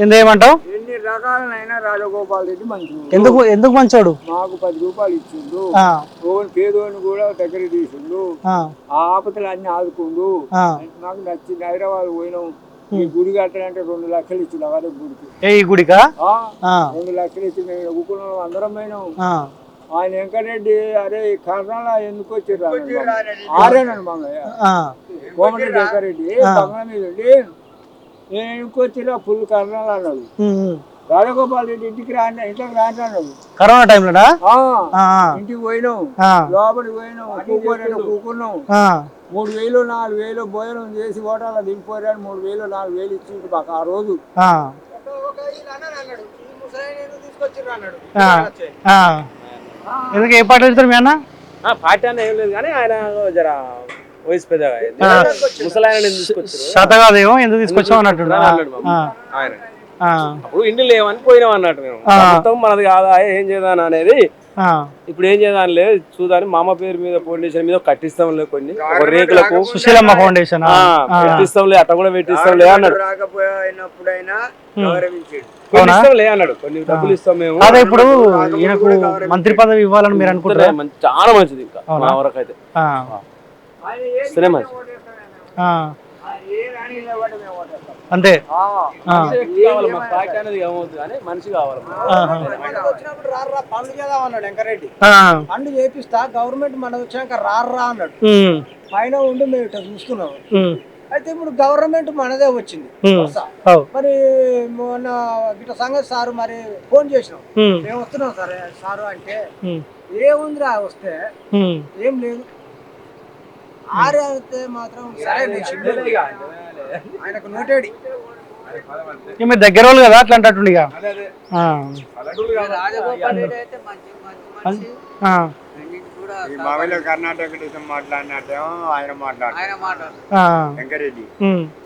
ఏమంటావు? ఎన్ని రకాలైనా రాజగోపాల్ రెడ్డి మంచిది. ఎందుకు మంచోడు? మాకు 10 రూపాయలు ఇచ్చిండు, పేదోని కూడా దగ్గర తీసిండు, ఆ ఆపదలు అన్ని ఆదుకుండు, నాకు నచ్చింది. హైదరాబాద్ పోయినాం, ఈ గుడి కట్టాలంటే 2 లక్షలు ఇచ్చిండు. అదే గుడికి. ఈ గుడికా 2 లక్షలు ఇచ్చి మేము ఊకున్నాం, అందరం పోయినాం. ఆయన వెంకటరెడ్డి అరే కర్ణాల ఎందుకు వచ్చారు ఆరేనండి మంగయ్య కోమటిరెడ్డి వెంకరెడ్డి బంగ్లా మీద ఉండి నేను ఎందుకు వచ్చిరా ఫుల్ కర్ణాల అన్నాడు. రాజగోపాల్ రెడ్డి ఇంటికి రాండి, ఇంట్లోకి రాండి అన్నాడు. కరోనా టైంలో ఇంటికి పోయినాం, లోపలికి పోయినాం, కూకున్నాం. 3000 4000 భోజనం చేసి హోటల్లో దిగిపోయాడు. 3000 4000 ఇచ్చిండు మాకు ఆ రోజు. ఎందుకు ఏ పాట వెళ్తారు మీ అన్న? పార్టీ అన్న ఏం లేదు కానీ ఆయన జర వయసు పెద్దగా ముసలాయన తీసుకొచ్చారు. శాతగాదేమో ఎందుకు తీసుకొచ్చావు అన్నట్టు ఆయన అప్పుడు ఇంటి లేవని పోయినాం అన్నట్టు. మేము మొత్తం మనది కాదా ఏం చేద్దాం అనేది, ఇప్పుడు ఏం చేద్దాం లేదు చూద్దాని మామ పేరు మీద ఫౌండేషన్ మీద కట్టిస్తాం లేదు, కొన్ని రేకులకు సుశీలమ్మ ఫౌండేషన్ పెట్టిస్తాం లేదు, అట్ట కూడా పెట్టిస్తాం లేదు అన్నాడు. పెట్టిస్తాం లే అన్నాడు, కొన్ని డబ్బులు ఇస్తాం మేము. అదే ఇప్పుడు ఈయనకు మంత్రి పదవి ఇవ్వాలని మీరు అనుకుంటారా? చాలా మంచిది, ఇంకా మా వరకు అయితే సరే మంచిది. అంతే మనిషి కావాలి. పనులు చేద్దాం అన్నాడు వెంకరెడ్డి. పనులు చేపిస్తా గవర్నమెంట్ మన వచ్చాక రారా అన్నాడు. పైన ఉండి మేము ఇట్లా చూస్తున్నాం. అయితే ఇప్పుడు గవర్నమెంట్ మనదే వచ్చింది. మరి మొన్న గిట్ల సంగతి సారు మరి ఫోన్ చేసినాం, మేము వస్తున్నాం సరే సారు అంటే ఏముందిరా వస్తే ఏం లేదు. ఆరే అయితే మాత్రం సరే ఆయనకు నోటేడి మీరు దగ్గర వాళ్ళు కదా అట్లా అంటుండే. కర్ణాటక మాట్లాడినట్టేమో ఆయన మాట్లాడారు వెంకరెడ్డి.